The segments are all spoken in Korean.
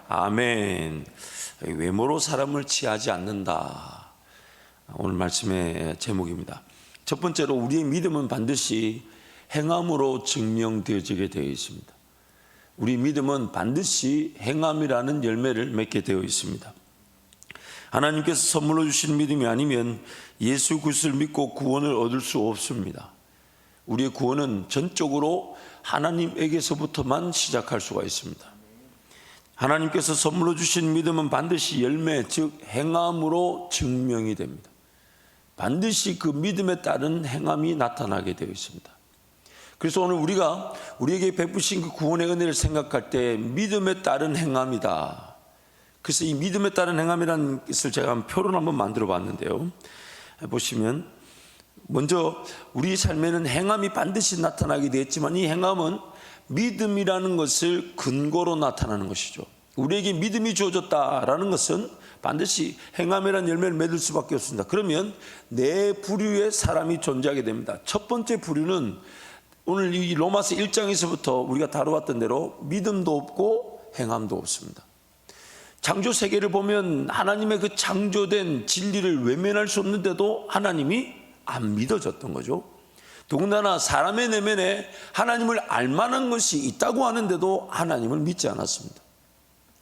아멘. 외모로 사람을 취하지 않는다. 오늘 말씀의 제목입니다. 첫 번째로 우리의 믿음은 반드시 행함으로 증명되어지게 되어 있습니다. 우리 믿음은 반드시 행함이라는 열매를 맺게 되어 있습니다. 하나님께서 선물로 주신 믿음이 아니면 예수 그리스도를 믿고 구원을 얻을 수 없습니다. 우리의 구원은 전적으로 하나님에게서부터만 시작할 수가 있습니다. 하나님께서 선물로 주신 믿음은 반드시 열매, 즉 행함으로 증명이 됩니다. 반드시 그 믿음에 따른 행함이 나타나게 되어 있습니다. 그래서 오늘 우리가 우리에게 베푸신 그 구원의 은혜를 생각할 때 믿음에 따른 행함이다. 그래서 이 믿음에 따른 행함이라는 것을 제가 표를 한번 만들어 봤는데요. 보시면 먼저 우리 삶에는 행함이 반드시 나타나게 되었지만 이 행함은 믿음이라는 것을 근거로 나타나는 것이죠. 우리에게 믿음이 주어졌다라는 것은 반드시 행함이라는 열매를 맺을 수밖에 없습니다. 그러면 네 부류의 사람이 존재하게 됩니다. 첫 번째 부류는 오늘 이 로마서 1장에서부터 우리가 다루었던 대로 믿음도 없고 행함도 없습니다. 창조 세계를 보면 하나님의 그 창조된 진리를 외면할 수 없는데도 하나님이 안 믿어졌던 거죠. 더군다나 사람의 내면에 하나님을 알만한 것이 있다고 하는데도 하나님을 믿지 않았습니다.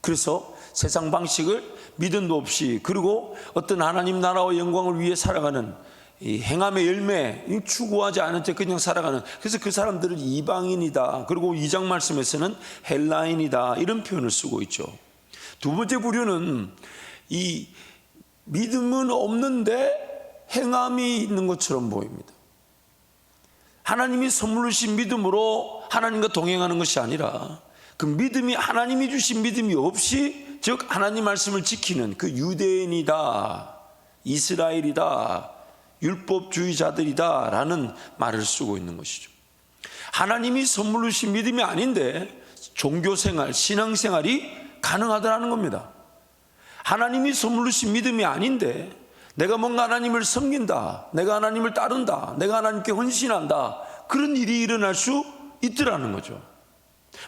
그래서 세상 방식을 믿음도 없이, 그리고 어떤 하나님 나라와 영광을 위해 살아가는 이 행함의 열매 추구하지 않은 채 그냥 살아가는, 그래서 그 사람들은 이방인이다, 그리고 2장 말씀에서는 헬라인이다, 이런 표현을 쓰고 있죠. 두 번째 부류는 이 믿음은 없는데 행함이 있는 것처럼 보입니다. 하나님이 선물로 주신 믿음으로 하나님과 동행하는 것이 아니라 그 믿음이 하나님이 주신 믿음이 없이, 즉 하나님 말씀을 지키는 그 유대인이다, 이스라엘이다, 율법주의자들이다 라는 말을 쓰고 있는 것이죠. 하나님이 선물로 주신 믿음이 아닌데 종교생활, 신앙생활이 가능하다는 겁니다. 하나님이 선물로 주신 믿음이 아닌데 내가 뭔가 하나님을 섬긴다, 내가 하나님을 따른다, 내가 하나님께 헌신한다, 그런 일이 일어날 수 있더라는 거죠.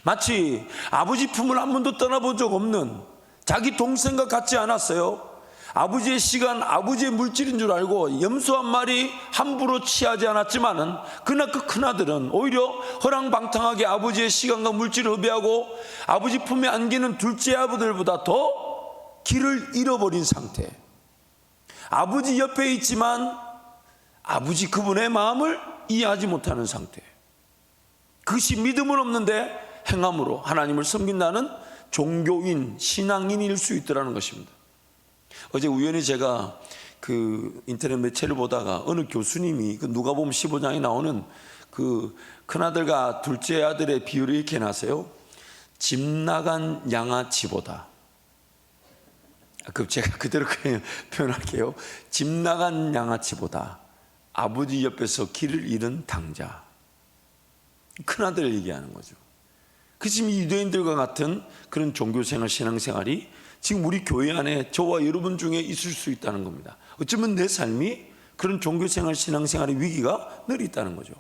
마치 아버지 품을 한 번도 떠나본 적 없는, 자기 동생과 같지 않았어요. 아버지의 시간, 아버지의 물질인 줄 알고 염소 한 마리 함부로 취하지 않았지만은 그날 그 큰아들은 오히려 허랑방탕하게 아버지의 시간과 물질을 허비하고 아버지 품에 안기는 둘째 아들보다 더 길을 잃어버린 상태. 아버지 옆에 있지만 아버지 그분의 마음을 이해하지 못하는 상태. 그것이 믿음은 없는데 행함으로 하나님을 섬긴다는 종교인, 신앙인일 수 있더라는 것입니다. 어제 우연히 제가 그 인터넷 매체를 보다가 어느 교수님이 그 누가복음 15장에 나오는 그 큰아들과 둘째 아들의 비유를 이렇게 해놨어요. 집 나간 양아치보다, 제가 그대로 그냥 표현할게요. 집 나간 양아치보다 아버지 옆에서 길을 잃은 당자, 큰아들을 얘기하는 거죠. 그 지금 유대인들과 같은 그런 종교생활, 신앙생활이 지금 우리 교회 안에 저와 여러분 중에 있을 수 있다는 겁니다. 어쩌면 내 삶이 그런 종교생활, 신앙생활의 위기가 늘 있다는 거죠.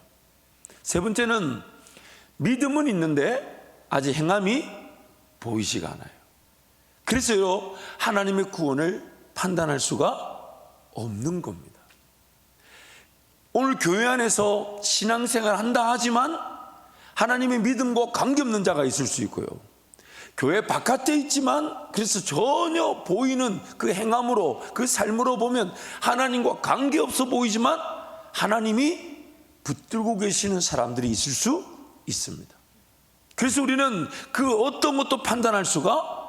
세 번째는 믿음은 있는데 아직 행함이 보이지가 않아요. 그래서요, 하나님의 구원을 판단할 수가 없는 겁니다. 오늘 교회 안에서 신앙생활 한다 하지만 하나님의 믿음과 관계없는 자가 있을 수 있고요, 교회 바깥에 있지만 그래서 전혀 보이는 그 행함으로, 그 삶으로 보면 하나님과 관계없어 보이지만 하나님이 붙들고 계시는 사람들이 있을 수 있습니다. 그래서 우리는 그 어떤 것도 판단할 수가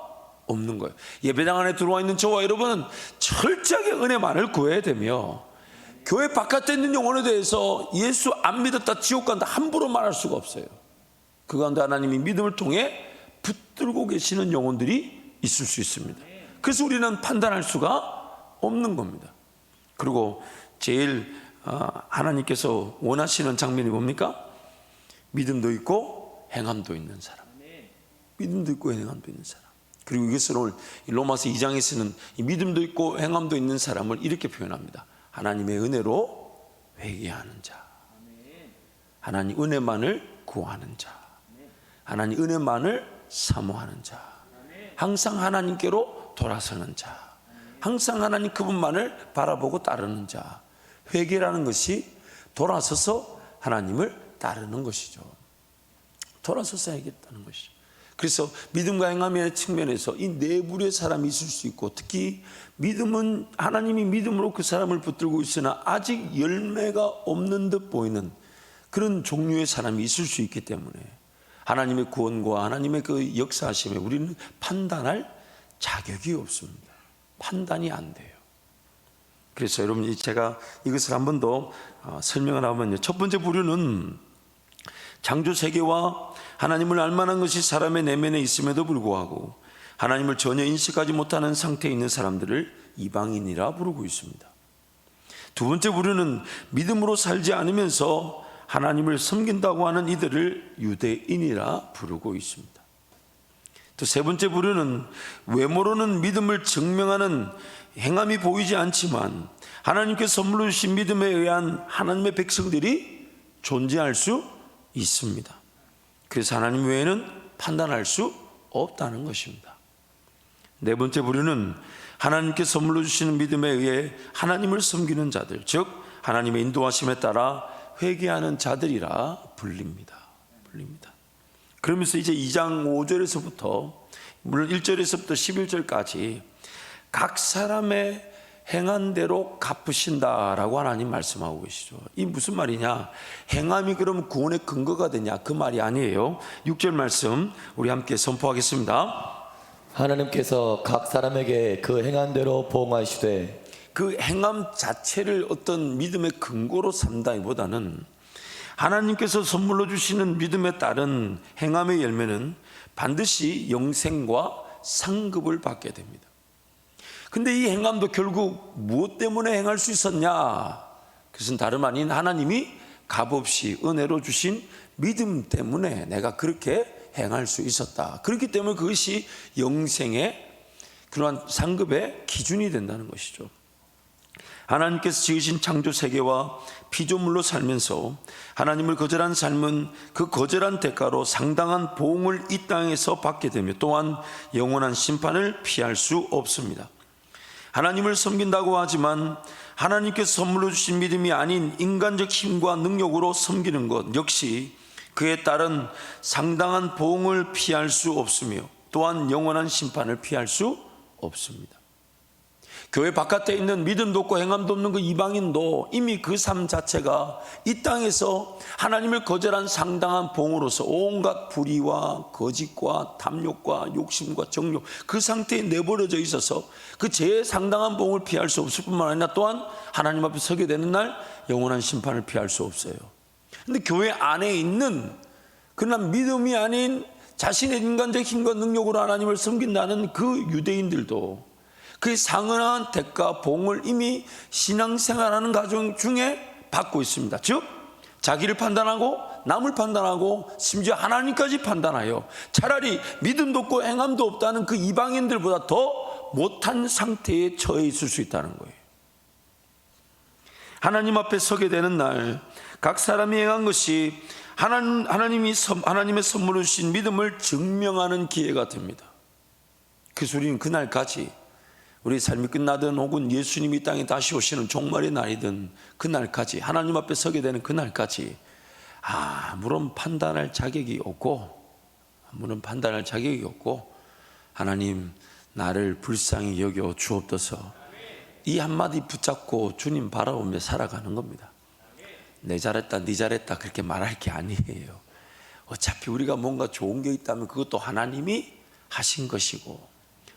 없는 거예요. 예배당 안에 들어와 있는 저와 여러분은 철저하게 은혜만을 구해야 되며, 교회 바깥에 있는 영혼에 대해서 예수 안 믿었다, 지옥 간다 함부로 말할 수가 없어요. 그 가운데 하나님이 믿음을 통해 붙들고 계시는 영혼들이 있을 수 있습니다. 그래서 우리는 판단할 수가 없는 겁니다. 그리고 제일 하나님께서 원하시는 장면이 뭡니까? 믿음도 있고 행함도 있는 사람. 믿음도 있고 행함도 있는 사람. 그리고 이것을 오늘 로마서 2장에서는 믿음도 있고 행함도 있는 사람을 이렇게 표현합니다. 하나님의 은혜로 회개하는 자, 하나님 은혜만을 구하는 자, 하나님 은혜만을 사모하는 자, 항상 하나님께로 돌아서는 자, 항상 하나님 그분만을 바라보고 따르는 자. 회개라는 것이 돌아서서 하나님을 따르는 것이죠. 돌아서서 해야겠다는 것이죠. 그래서 믿음과 행함의 측면에서 이 네 부류의 사람이 있을 수 있고, 특히 믿음은 하나님이 믿음으로 그 사람을 붙들고 있으나 아직 열매가 없는 듯 보이는 그런 종류의 사람이 있을 수 있기 때문에 하나님의 구원과 하나님의 그 역사하심에 우리는 판단할 자격이 없습니다. 판단이 안 돼요. 그래서 여러분, 제가 이것을 한 번 더 설명을 하면요, 첫 번째 부류는 창조 세계와 하나님을 알만한 것이 사람의 내면에 있음에도 불구하고 하나님을 전혀 인식하지 못하는 상태에 있는 사람들을 이방인이라 부르고 있습니다. 두 번째 부류는 믿음으로 살지 않으면서 하나님을 섬긴다고 하는 이들을 유대인이라 부르고 있습니다. 또 세 번째 부류는 외모로는 믿음을 증명하는 행함이 보이지 않지만 하나님께서 선물로 주신 믿음에 의한 하나님의 백성들이 존재할 수 있습니다. 그래서 하나님 외에는 판단할 수 없다는 것입니다. 네 번째 부류는 하나님께 선물로 주시는 믿음에 의해 하나님을 섬기는 자들, 즉 하나님의 인도하심에 따라 회개하는 자들이라 불립니다. 그러면서 이제 2장 5절에서부터 물론 1절에서부터 11절까지 각 사람의 행한 대로 갚으신다라고 하나님 말씀하고 계시죠. 이 무슨 말이냐? 행함이 그럼 구원의 근거가 되냐? 그 말이 아니에요. 6절 말씀 우리 함께 선포하겠습니다. 하나님께서 각 사람에게 그 행한 대로 보응하시되, 그 행함 자체를 어떤 믿음의 근거로 삼다기보다는 하나님께서 선물로 주시는 믿음에 따른 행함의 열매는 반드시 영생과 상급을 받게 됩니다. 근데 이 행함도 결국 무엇 때문에 행할 수 있었냐? 그것은 다름 아닌 하나님이 값없이 은혜로 주신 믿음 때문에 내가 그렇게 행할 수 있었다. 그렇기 때문에 그것이 영생의 그러한 상급의 기준이 된다는 것이죠. 하나님께서 지으신 창조 세계와 피조물로 살면서 하나님을 거절한 삶은 그 거절한 대가로 상당한 보응을 이 땅에서 받게 되며 또한 영원한 심판을 피할 수 없습니다. 하나님을 섬긴다고 하지만 하나님께서 선물로 주신 믿음이 아닌 인간적 힘과 능력으로 섬기는 것 역시 그에 따른 상당한 보응을 피할 수 없으며 또한 영원한 심판을 피할 수 없습니다. 교회 바깥에 있는 믿음도 없고 행함도 없는 그 이방인도 이미 그 삶 자체가 이 땅에서 하나님을 거절한 상당한 봉으로서 온갖 불의와 거짓과 탐욕과 욕심과 정욕 그 상태에 내버려져 있어서 그 죄의 상당한 봉을 피할 수 없을 뿐만 아니라 또한 하나님 앞에 서게 되는 날 영원한 심판을 피할 수 없어요. 그런데 교회 안에 있는 그러나 믿음이 아닌 자신의 인간적 힘과 능력으로 하나님을 섬긴다는 그 유대인들도 그 상응한 대가 봉을 이미 신앙생활하는 가정 중에 받고 있습니다. 즉 자기를 판단하고 남을 판단하고 심지어 하나님까지 판단하여 차라리 믿음도 없고 행함도 없다는 그 이방인들보다 더 못한 상태에 처해 있을 수 있다는 거예요. 하나님 앞에 서게 되는 날 각 사람이 행한 것이 하나님의 선물을 주신 믿음을 증명하는 기회가 됩니다. 그래서 우리는 그날까지 우리 삶이 끝나든 혹은 예수님이 이 땅에 다시 오시는 종말의 날이든 그날까지 하나님 앞에 서게 되는 그날까지 아무런 판단할 자격이 없고 하나님 나를 불쌍히 여겨 주옵소서 이 한마디 붙잡고 주님 바라보며 살아가는 겁니다. 내 잘했다 네 잘했다 그렇게 말할 게 아니에요. 어차피 우리가 뭔가 좋은 게 있다면 그것도 하나님이 하신 것이고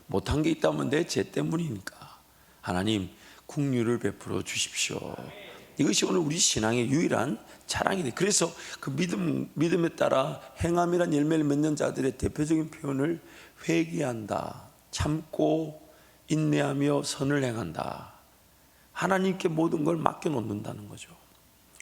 못한 게 있다면 내 죄 때문이니까 하나님 긍휼을 베풀어 주십시오. 이것이 오늘 우리 신앙의 유일한 자랑이 돼. 그래서 그 믿음에 따라 행함이란 열매를 맺는 자들의 대표적인 표현을 회개한다, 참고 인내하며 선을 행한다. 하나님께 모든 걸 맡겨놓는다는 거죠.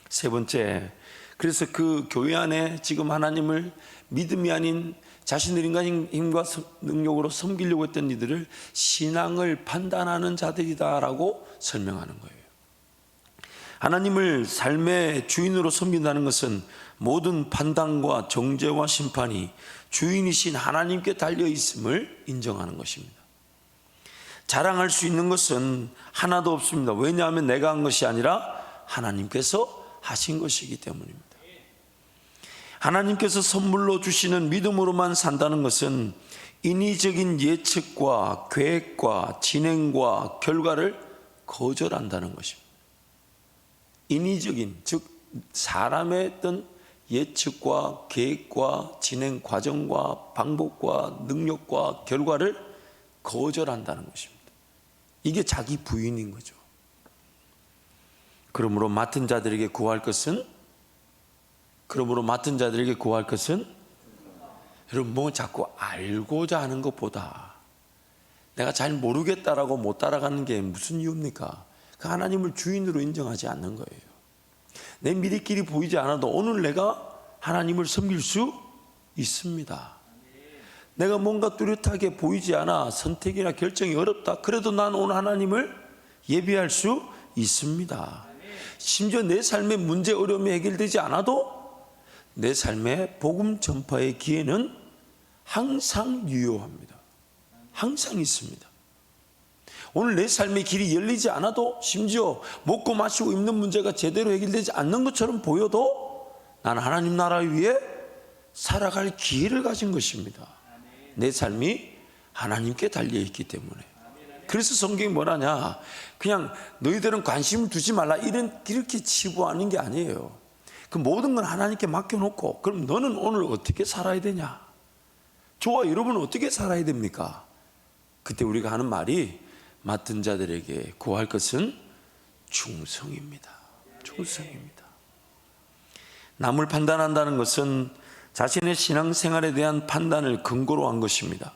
세 번째, 그래서 그 교회 안에 지금 하나님을 믿음이 아닌 자신의 인간의 힘과 능력으로 섬기려고 했던 이들을 신앙을 판단하는 자들이다라고 설명하는 거예요. 하나님을 삶의 주인으로 섬긴다는 것은 모든 판단과 정죄와 심판이 주인이신 하나님께 달려 있음을 인정하는 것입니다. 자랑할 수 있는 것은 하나도 없습니다. 왜냐하면 내가 한 것이 아니라 하나님께서 하신 것이기 때문입니다. 하나님께서 선물로 주시는 믿음으로만 산다는 것은 인위적인 예측과 계획과 진행과 결과를 거절한다는 것입니다. 인위적인, 즉 사람의 어떤 예측과 계획과 진행 과정과 방법과 능력과 결과를 거절한다는 것입니다. 이게 자기 부인인 거죠. 그러므로 맡은 자들에게 구할 것은 여러분 뭐 자꾸 알고자 하는 것보다 내가 잘 모르겠다라고 못 따라가는 게 무슨 이유입니까? 그 하나님을 주인으로 인정하지 않는 거예요. 내 미래길이 보이지 않아도 오늘 내가 하나님을 섬길 수 있습니다. 내가 뭔가 뚜렷하게 보이지 않아 선택이나 결정이 어렵다. 그래도 난 오늘 하나님을 예비할 수 있습니다. 심지어 내 삶의 문제 어려움이 해결되지 않아도 내 삶의 복음 전파의 기회는 항상 유효합니다. 항상 있습니다. 오늘 내 삶의 길이 열리지 않아도 심지어 먹고 마시고 입는 문제가 제대로 해결되지 않는 것처럼 보여도 나는 하나님 나라 위에 살아갈 기회를 가진 것입니다. 내 삶이 하나님께 달려있기 때문에. 그래서 성경이 뭐라냐, 그냥 너희들은 관심을 두지 말라 이렇게 치부하는 게 아니에요. 그 모든 건 하나님께 맡겨놓고 그럼 너는 오늘 어떻게 살아야 되냐, 저와 여러분은 어떻게 살아야 됩니까? 그때 우리가 하는 말이 맡은 자들에게 구할 것은 충성입니다. 충성입니다. 남을 판단한다는 것은 자신의 신앙생활에 대한 판단을 근거로 한 것입니다.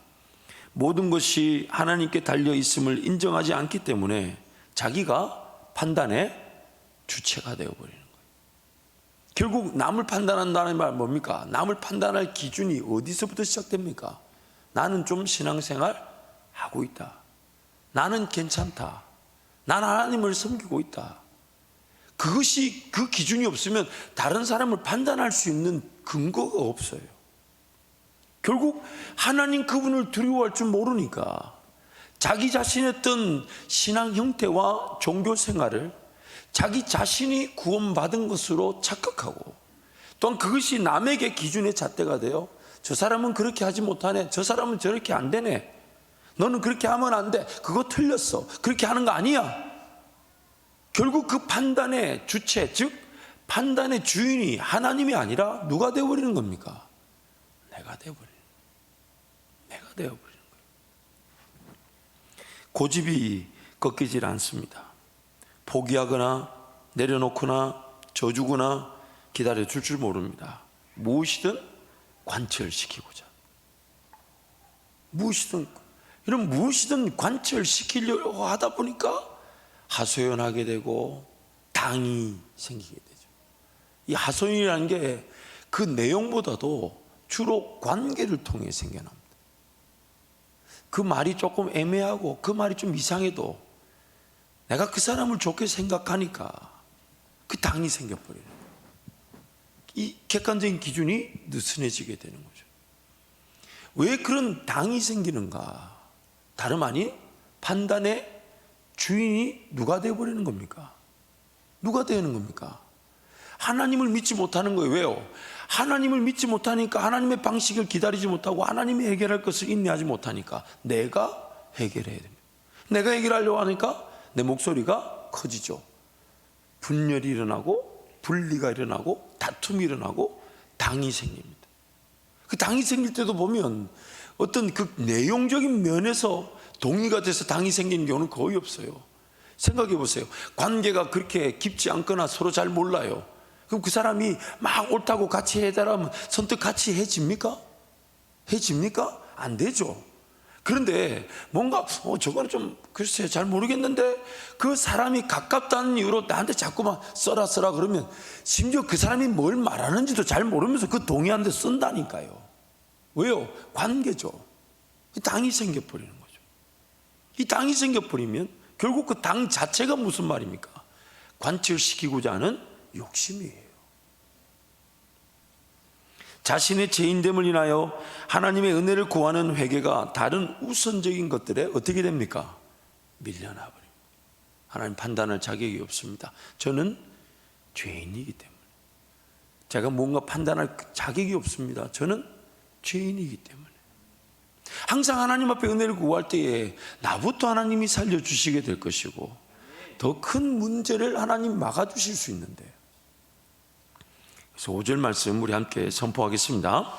모든 것이 하나님께 달려 있음을 인정하지 않기 때문에 자기가 판단의 주체가 되어버리는 거예요. 결국 남을 판단한다는 말 뭡니까? 남을 판단할 기준이 어디서부터 시작됩니까? 나는 좀 신앙생활 하고 있다. 나는 괜찮다. 나는 하나님을 섬기고 있다. 그것이 그 기준이 없으면 다른 사람을 판단할 수 있는 근거가 없어요. 결국 하나님 그분을 두려워할 줄 모르니까 자기 자신의 어떤 신앙 형태와 종교 생활을 자기 자신이 구원받은 것으로 착각하고 또한 그것이 남에게 기준의 잣대가 되어 저 사람은 그렇게 하지 못하네, 저 사람은 저렇게 안 되네, 너는 그렇게 하면 안 돼, 그거 틀렸어, 그렇게 하는 거 아니야. 결국 그 판단의 주체, 즉 판단의 주인이 하나님이 아니라 누가 되어버리는 겁니까? 내가 되어버리는 거예요. 고집이 꺾이질 않습니다. 포기하거나 내려놓거나 져주거나 기다려줄 줄 모릅니다. 무엇이든 관철시키고자, 무엇이든 관철시키려고 하다 보니까 하소연하게 되고 당이 생기게 되죠. 이 하소연이라는 게 그 내용보다도 주로 관계를 통해 생겨납니다. 그 말이 조금 애매하고 그 말이 좀 이상해도 내가 그 사람을 좋게 생각하니까 그 당이 생겨버리는 거예요. 이 객관적인 기준이 느슨해지게 되는 거죠. 왜 그런 당이 생기는가? 다름 아닌 판단의 주인이 누가 되어버리는 겁니까? 누가 되는 겁니까? 하나님을 믿지 못하는 거예요. 왜요? 하나님을 믿지 못하니까 하나님의 방식을 기다리지 못하고 하나님이 해결할 것을 인내하지 못하니까 내가 해결해야 됩니다. 내가 해결하려고 하니까 내 목소리가 커지죠. 분열이 일어나고 분리가 일어나고 다툼이 일어나고 당이 생깁니다. 그 당이 생길 때도 보면 어떤 그 내용적인 면에서 동의가 돼서 당이 생기는 경우는 거의 없어요. 생각해 보세요. 관계가 그렇게 깊지 않거나 서로 잘 몰라요. 그럼 그 사람이 막 옳다고 같이 해달라면 선뜻 같이 해집니까? 해집니까? 안 되죠. 그런데 뭔가 저거는 좀 글쎄 잘 모르겠는데 그 사람이 가깝다는 이유로 나한테 자꾸만 써라 그러면 심지어 그 사람이 뭘 말하는지도 잘 모르면서 그 동의하는데 쓴다니까요. 왜요? 관계죠. 당이 생겨버리는 거죠. 이 당이 생겨버리면 결국 그 당 자체가 무슨 말입니까? 관철시키고자 하는 욕심이에요. 자신의 죄인됨을 인하여 하나님의 은혜를 구하는 회개가 다른 우선적인 것들에 어떻게 됩니까? 밀려나 버립니다. 하나님 판단할 자격이 없습니다. 저는 죄인이기 때문에. 제가 뭔가 판단할 자격이 없습니다. 저는 죄인이기 때문에. 항상 하나님 앞에 은혜를 구할 때에 나부터 하나님이 살려주시게 될 것이고 더 큰 문제를 하나님 막아주실 수 있는데, 그래서 5절 말씀 우리 함께 선포하겠습니다.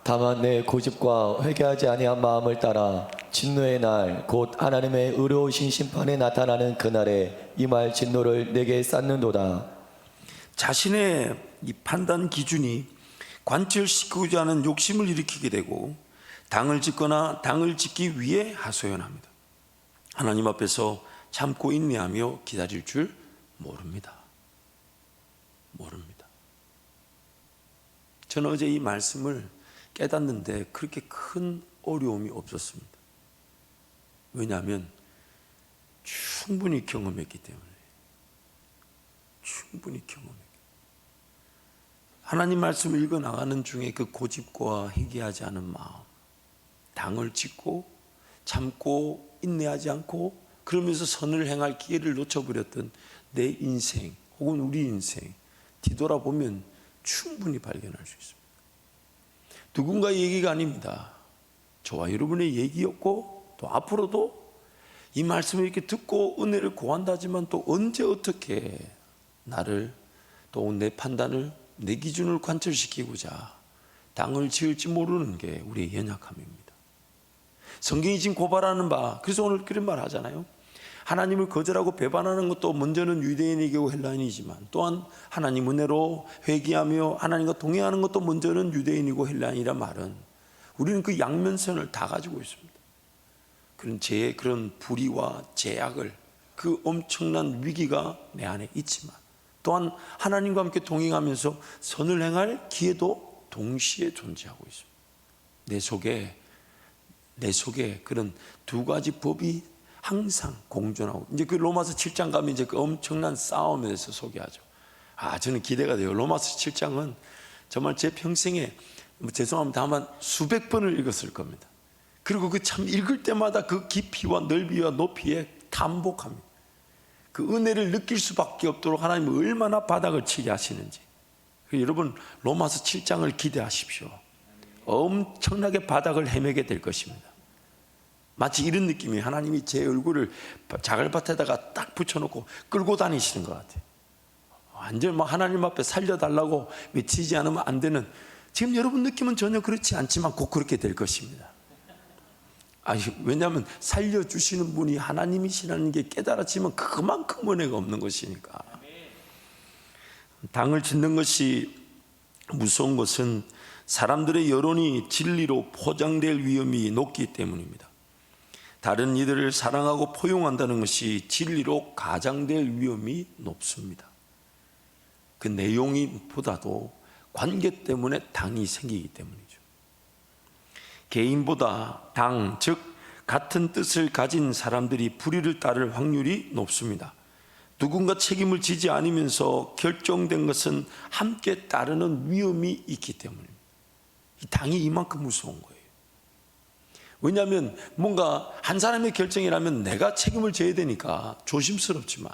다만 내 고집과 회개하지 아니한 마음을 따라 진노의 날 곧 하나님의 의로우신 심판에 나타나는 그날에 임할 진노를 내게 쌓는도다. 자신의 이 판단 기준이 관철시키고자 하는 욕심을 일으키게 되고 당을 짓거나 당을 짓기 위해 하소연합니다. 하나님 앞에서 참고 인내하며 기다릴 줄 모릅니다. 저는 어제 이 말씀을 깨닫는데 그렇게 큰 어려움이 없었습니다. 왜냐하면 충분히 경험했기 때문에. 하나님 말씀을 읽어 나가는 중에 그 고집과 회개하지 않은 마음, 당을 짓고 참고 인내하지 않고 그러면서 선을 행할 기회를 놓쳐버렸던 내 인생 혹은 우리 인생 뒤돌아보면 충분히 발견할 수 있습니다. 누군가의 얘기가 아닙니다. 저와 여러분의 얘기였고 또 앞으로도 이 말씀을 이렇게 듣고 은혜를 구한다지만 또 언제 어떻게 나를 또 내 판단을 내 기준을 관철시키고자 당을 지을지 모르는 게 우리의 연약함입니다. 성경이 지금 고발하는 바, 그래서 오늘 그런 말 하잖아요. 하나님을 거절하고 배반하는 것도 먼저는 유대인이고 헬라인이지만 또한 하나님 은혜로 회개하며 하나님과 동행하는 것도 먼저는 유대인이고 헬라인이란 말은 우리는 그 양면선을 다 가지고 있습니다. 그런 불의와 제약을, 그 엄청난 위기가 내 안에 있지만 또한 하나님과 함께 동행하면서 선을 행할 기회도 동시에 존재하고 있습니다. 내 속에 그런 두 가지 법이 항상 공존하고, 이제 그 로마서 7장 가면 이제 그 엄청난 싸움에 대해서 소개하죠. 저는 기대가 돼요. 로마서 7장은 정말 제 평생에 죄송합니다 다만 수백 번을 읽었을 겁니다. 그리고 그 참 읽을 때마다 그 깊이와 넓이와 높이에 감복합니다. 그 은혜를 느낄 수밖에 없도록 하나님은 얼마나 바닥을 치게 하시는지. 여러분 로마서 7장을 기대하십시오. 엄청나게 바닥을 헤매게 될 것입니다. 마치 이런 느낌이 하나님이 제 얼굴을 자갈밭에다가 딱 붙여놓고 끌고 다니시는 것 같아요. 완전 하나님 앞에 살려달라고 외치지 않으면 안 되는, 지금 여러분 느낌은 전혀 그렇지 않지만 곧 그렇게 될 것입니다. 왜냐하면 살려주시는 분이 하나님이시라는 게 깨달아지면 그만큼 은혜가 없는 것이니까. 당을 짓는 것이 무서운 것은 사람들의 여론이 진리로 포장될 위험이 높기 때문입니다. 다른 이들을 사랑하고 포용한다는 것이 진리로 가장될 위험이 높습니다. 그 내용이 보다도 관계 때문에 당이 생기기 때문이죠. 개인보다 당, 즉 같은 뜻을 가진 사람들이 불의를 따를 확률이 높습니다. 누군가 책임을 지지 않으면서 결정된 것은 함께 따르는 위험이 있기 때문입니다. 이 당이 이만큼 무서운 거예요. 왜냐하면 뭔가 한 사람의 결정이라면 내가 책임을 져야 되니까 조심스럽지만,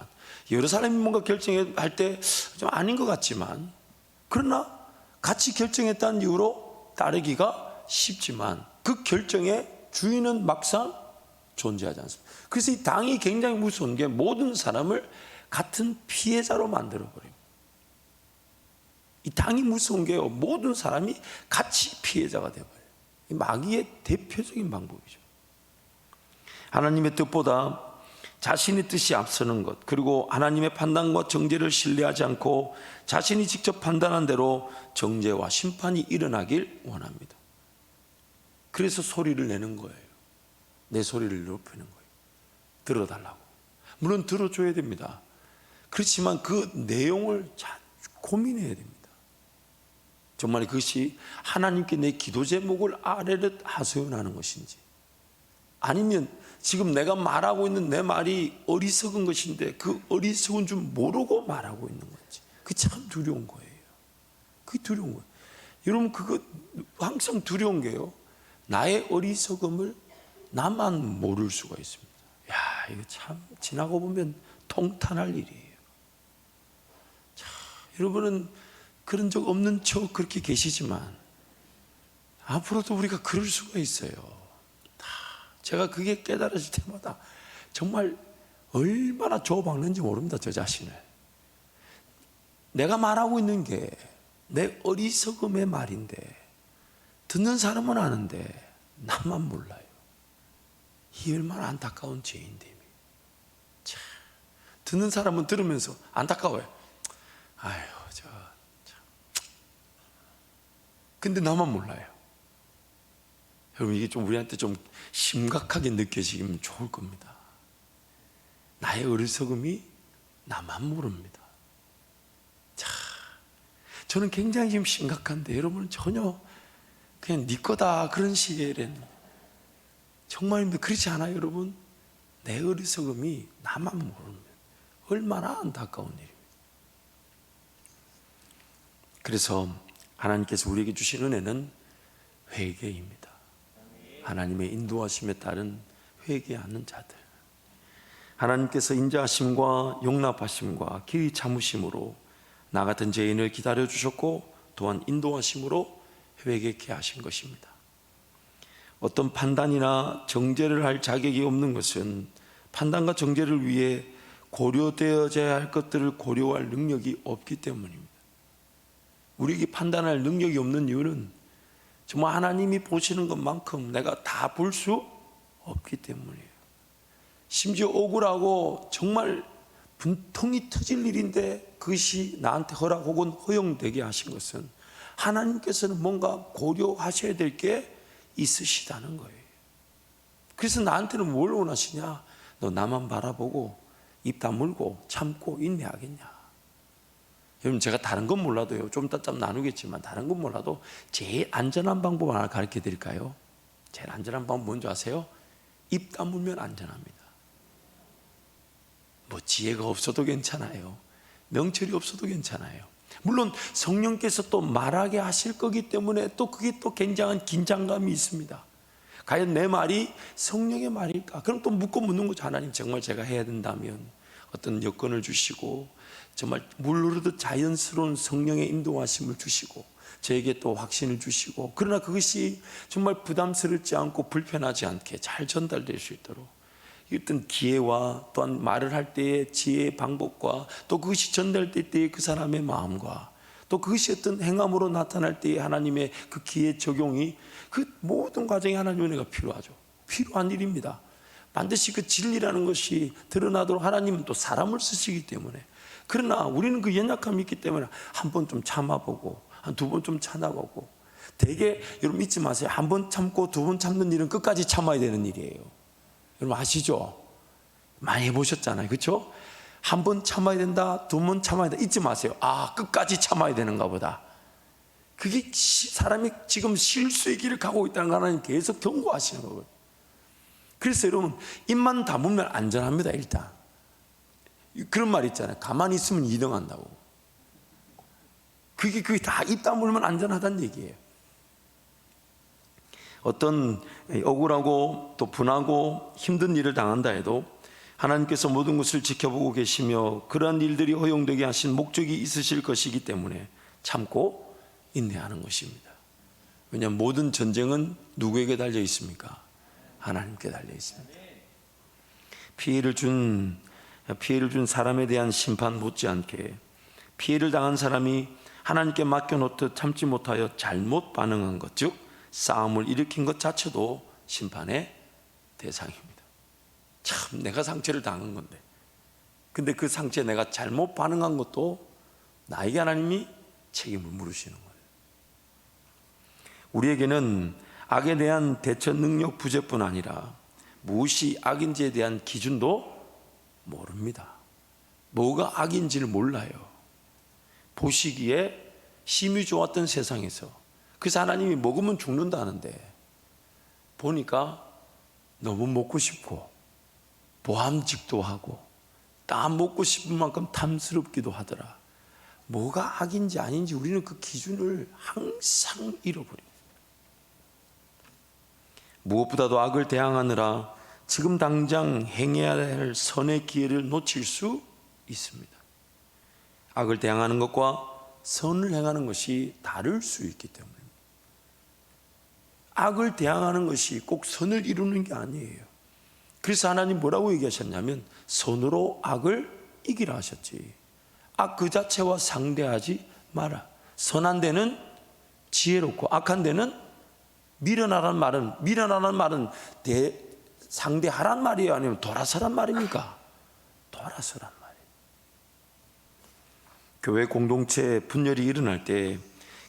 여러 사람이 뭔가 결정할 때 좀 아닌 것 같지만, 그러나 같이 결정했다는 이유로 따르기가 쉽지만 그 결정의 주인은 막상 존재하지 않습니다. 그래서 이 당이 굉장히 무서운 게 모든 사람을 같은 피해자로 만들어버려요. 이 당이 무서운 게요, 모든 사람이 같이 피해자가 되어버려요. 이 마귀의 대표적인 방법이죠. 하나님의 뜻보다 자신의 뜻이 앞서는 것, 그리고 하나님의 판단과 정죄를 신뢰하지 않고 자신이 직접 판단한 대로 정죄와 심판이 일어나길 원합니다. 그래서 소리를 내는 거예요. 내 소리를 높이는 거예요. 들어달라고. 물론 들어줘야 됩니다. 그렇지만 그 내용을 잘 고민해야 됩니다. 정말 그것이 하나님께 내 기도 제목을 아뢰듯 하소연하는 것인지, 아니면 지금 내가 말하고 있는 내 말이 어리석은 것인데 그 어리석은 줄 모르고 말하고 있는 건지, 그게 참 두려운 거예요. 그게 두려운 거예요. 여러분 그거 항상 두려운 게요, 나의 어리석음을 나만 모를 수가 있습니다. 야, 이거 참 지나고 보면 통탄할 일이에요. 자, 여러분은 그런 적 없는 척 그렇게 계시지만 앞으로도 우리가 그럴 수가 있어요. 제가 그게 깨달아질 때마다 정말 얼마나 조박는지 모릅니다. 저 자신을. 내가 말하고 있는 게 내 어리석음의 말인데 듣는 사람은 아는데 나만 몰라요. 이 얼마나 안타까운 죄인됨이. 참, 듣는 사람은 들으면서 안타까워요. 아유, 참. 근데 나만 몰라요. 여러분, 이게 좀 우리한테 좀 심각하게 느껴지면 좋을 겁니다. 나의 어리석음이 나만 모릅니다. 자, 저는 굉장히 지금 심각한데 여러분은 전혀 그냥 네 거다 그런 식의 정말입니다. 그렇지 않아요, 여러분? 내 어리석음이 나만 모릅니다. 얼마나 안타까운 일입니다. 그래서 하나님께서 우리에게 주신 은혜는 회개입니다. 하나님의 인도하심에 따른 회개하는 자들, 하나님께서 인자하심과 용납하심과 기의 참으심으로 나 같은 죄인을 기다려 주셨고 또한 인도하심으로 회개케 하신 것입니다. 어떤 판단이나 정죄를 할 자격이 없는 것은 판단과 정죄를 위해 고려되어져야 할 것들을 고려할 능력이 없기 때문입니다. 우리에게 판단할 능력이 없는 이유는 정말 하나님이 보시는 것만큼 내가 다 볼 수 없기 때문이에요. 심지어 억울하고 정말 분통이 터질 일인데 그것이 나한테 허락 혹은 허용되게 하신 것은 하나님께서는 뭔가 고려하셔야 될 게 있으시다는 거예요. 그래서 나한테는 뭘 원하시냐? 너 나만 바라보고 입 다물고 참고 인내하겠냐? 여러분, 제가 다른 건 몰라도요, 좀 이따 좀 나누겠지만 다른 건 몰라도 제일 안전한 방법 하나 가르쳐 드릴까요? 제일 안전한 방법 뭔지 아세요? 입 다물면 안전합니다. 뭐 지혜가 없어도 괜찮아요. 명철이 없어도 괜찮아요. 물론 성령께서 또 말하게 하실 거기 때문에 또 그게 또 굉장한 긴장감이 있습니다. 과연 내 말이 성령의 말일까? 그럼 또 묻고 묻는 거죠. 하나님, 정말 제가 해야 된다면 어떤 여건을 주시고 정말 물 흐르듯 자연스러운 성령의 인도하심을 주시고 저에게 또 확신을 주시고, 그러나 그것이 정말 부담스럽지 않고 불편하지 않게 잘 전달될 수 있도록 어떤 기회와 또한 말을 할 때의 지혜의 방법과 또 그것이 전달될 때의 그 사람의 마음과 또 그것이 어떤 행함으로 나타날 때의 하나님의 그 기회 적용이, 그 모든 과정에 하나님의 은혜가 필요하죠. 필요한 일입니다. 반드시 그 진리라는 것이 드러나도록 하나님은 또 사람을 쓰시기 때문에. 그러나 우리는 그 연약함이 있기 때문에 한 번 좀 참아보고 한 두 번 좀 참아보고, 대개 여러분 잊지 마세요. 한 번 참고 두 번 참는 일은 끝까지 참아야 되는 일이에요. 여러분 아시죠? 많이 해보셨잖아요, 그렇죠? 한 번 참아야 된다, 두 번 참아야 된다, 잊지 마세요. 아, 끝까지 참아야 되는가 보다. 그게 사람이 지금 실수의 길을 가고 있다는 거 하나님 계속 경고하시는 거예요. 그래서 여러분, 입만 다물면 안전합니다. 일단 그런 말 있잖아요. 가만히 있으면 2등 한다고. 그게 다 입 다물면 안전하다는 얘기예요. 어떤 억울하고 또 분하고 힘든 일을 당한다 해도 하나님께서 모든 것을 지켜보고 계시며 그러한 일들이 허용되게 하신 목적이 있으실 것이기 때문에 참고 인내하는 것입니다. 왜냐하면 모든 전쟁은 누구에게 달려 있습니까? 하나님께 달려 있습니다. 피해를 준 사람에 대한 심판 못지않게 피해를 당한 사람이 하나님께 맡겨놓듯 참지 못하여 잘못 반응한 것, 즉 싸움을 일으킨 것 자체도 심판의 대상입니다. 참, 내가 상처를 당한 건데, 근데 그 상처에 내가 잘못 반응한 것도 나에게 하나님이 책임을 물으시는 거예요. 우리에게는 악에 대한 대처 능력 부재뿐 아니라 무엇이 악인지에 대한 기준도 모릅니다. 뭐가 악인지를 몰라요. 보시기에 심히 좋았던 세상에서, 그래서 하나님이 먹으면 죽는다는데 보니까 너무 먹고 싶고 보암직도 하고 다 먹고 싶은 만큼 탐스럽기도 하더라. 뭐가 악인지 아닌지 우리는 그 기준을 항상 잃어버려요. 무엇보다도 악을 대항하느라 지금 당장 행해야 할 선의 기회를 놓칠 수 있습니다. 악을 대항하는 것과 선을 행하는 것이 다를 수 있기 때문입니다. 악을 대항하는 것이 꼭 선을 이루는 게 아니에요. 그래서 하나님 뭐라고 얘기하셨냐면 선으로 악을 이기라 하셨지. 악 그 자체와 상대하지 마라. 선한 데는 지혜롭고 악한 데는 밀어나라는 말은 상대하란 말이에요? 아니면 돌아서란 말입니까? 돌아서란 말이에요. 교회 공동체 분열이 일어날 때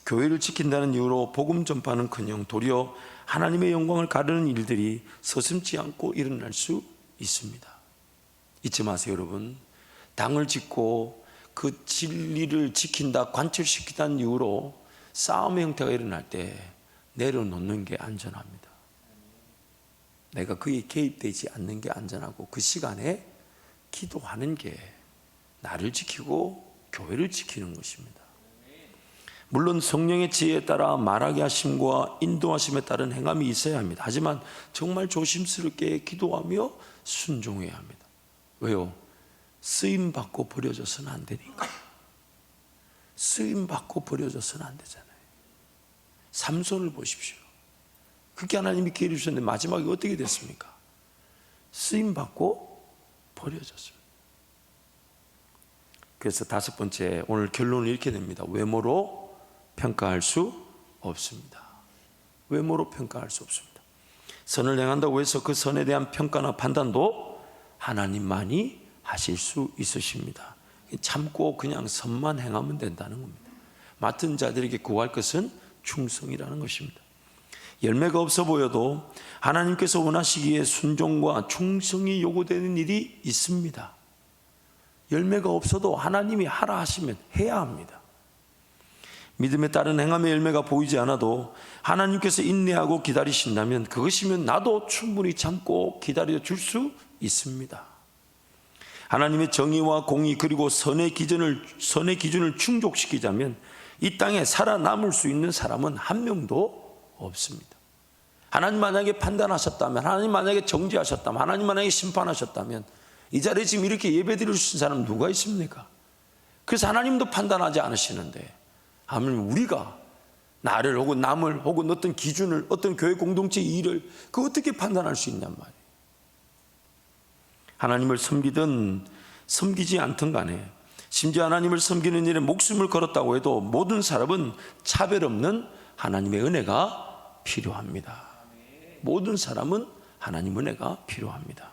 교회를 지킨다는 이유로 복음 전파는커녕 도리어 하나님의 영광을 가르는 일들이 서슴지 않고 일어날 수 있습니다. 잊지 마세요, 여러분. 당을 짓고 그 진리를 지킨다, 관철시키다는 이유로 싸움의 형태가 일어날 때 내려놓는 게 안전합니다. 내가 그에 개입되지 않는 게 안전하고 그 시간에 기도하는 게 나를 지키고 교회를 지키는 것입니다. 물론 성령의 지혜에 따라 말하게 하심과 인도하심에 따른 행함이 있어야 합니다. 하지만 정말 조심스럽게 기도하며 순종해야 합니다. 왜요? 쓰임받고 버려져서는 안 되니까. 쓰임받고 버려져서는 안 되잖아요. 삼손을 보십시오. 그렇게 하나님이 기회를 주셨는데 마지막에 어떻게 됐습니까? 쓰임받고 버려졌어요. 그래서 다섯 번째, 오늘 결론을 이렇게 됩니다. 외모로 평가할 수 없습니다. 외모로 평가할 수 없습니다. 선을 행한다고 해서 그 선에 대한 평가나 판단도 하나님만이 하실 수 있으십니다. 참고 그냥 선만 행하면 된다는 겁니다. 맡은 자들에게 구할 것은 충성이라는 것입니다. 열매가 없어 보여도 하나님께서 원하시기에 순종과 충성이 요구되는 일이 있습니다. 열매가 없어도 하나님이 하라 하시면 해야 합니다. 믿음에 따른 행함의 열매가 보이지 않아도 하나님께서 인내하고 기다리신다면 그것이면 나도 충분히 참고 기다려 줄 수 있습니다. 하나님의 정의와 공의 그리고 선의 기준을 충족시키자면 이 땅에 살아남을 수 있는 사람은 한 명도 없습니다. 하나님 만약에 판단하셨다면, 하나님 만약에 정죄하셨다면, 하나님 만약에 심판하셨다면 이 자리에 지금 이렇게 예배드릴 수 있는 사람 누가 있습니까? 그래서 하나님도 판단하지 않으시는데 하물며 우리가 나를 혹은 남을 혹은 어떤 기준을, 어떤 교회 공동체의 일을 그 어떻게 판단할 수 있냔 말이에요. 하나님을 섬기든 섬기지 않든 간에 심지어 하나님을 섬기는 일에 목숨을 걸었다고 해도 모든 사람은 차별 없는 하나님의 은혜가 필요합니다. 모든 사람은 하나님 은혜가 필요합니다.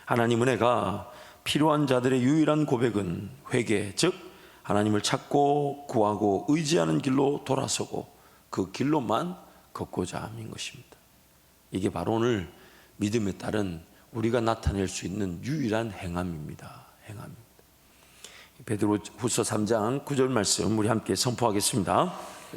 하나님 은혜가 필요한 자들의 유일한 고백은 회개, 즉 하나님을 찾고 구하고 의지하는 길로 돌아서고 그 길로만 걷고자 함인 것입니다. 이게 바로 오늘 믿음에 따른 우리가 나타낼 수 있는 유일한 행함입니다. 행함입니다. 베드로후서 3장 9절 말씀 우리 함께 선포하겠습니다.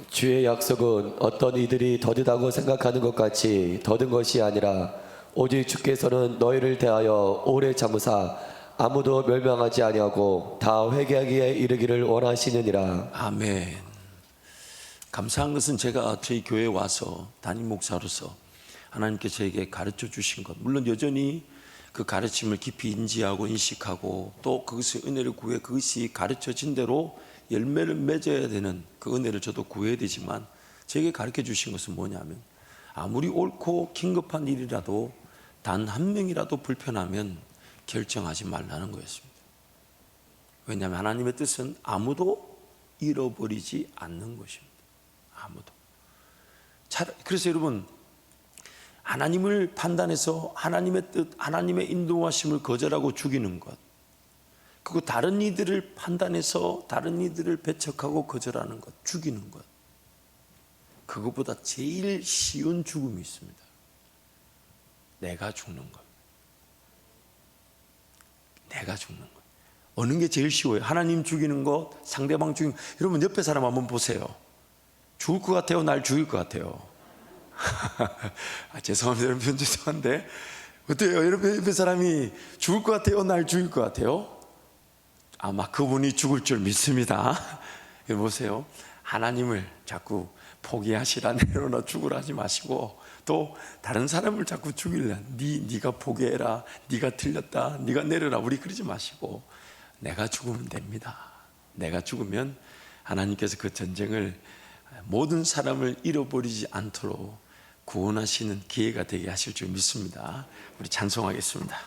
주의 약속은 어떤 이들이 더디다고 생각하는 것 같이 더딘 것이 아니라 오직 주께서는 너희를 대하여 오래 참으사 아무도 멸망하지 아니하고 다 회개하기에 이르기를 원하시느니라. 아멘. 감사한 것은 제가 저희 교회에 와서 담임 목사로서 하나님께서 저에게 가르쳐 주신 것, 물론 여전히 그 가르침을 깊이 인지하고 인식하고 또 그것의 은혜를 구해 그것이 가르쳐진 대로 열매를 맺어야 되는 그 은혜를 저도 구해야 되지만 저에게 가르쳐 주신 것은 뭐냐면 아무리 옳고 긴급한 일이라도 단 한 명이라도 불편하면 결정하지 말라는 거였습니다. 왜냐하면 하나님의 뜻은 아무도 잃어버리지 않는 것입니다. 아무도. 그래서 여러분, 하나님을 판단해서 하나님의 뜻, 하나님의 인도하심을 거절하고 죽이는 것, 그리고 다른 이들을 판단해서 다른 이들을 배척하고 거절하는 것, 죽이는 것, 그것보다 제일 쉬운 죽음이 있습니다. 내가 죽는 것. 내가 죽는 것. 어느 게 제일 쉬워요? 하나님 죽이는 것, 상대방 죽이는 것. 여러분 옆에 사람 한번 보세요. 죽을 것 같아요? 날 죽일 것 같아요? 죄송합니다 여러분, 죄송한데 어때요? 여러분 옆에 사람이 죽을 것 같아요? 날 죽일 것 같아요? 아마 그분이 죽을 줄 믿습니다. 보세요. 하나님을 자꾸 포기하시라, 내려놓아 죽으라 하지 마시고, 또 다른 사람을 자꾸 죽이려, 네가 포기해라, 네가 틀렸다, 네가 내려라, 우리 그러지 마시고 내가 죽으면 됩니다. 내가 죽으면 하나님께서 그 전쟁을 모든 사람을 잃어버리지 않도록 구원하시는 기회가 되게 하실 줄 믿습니다. 우리 찬송하겠습니다.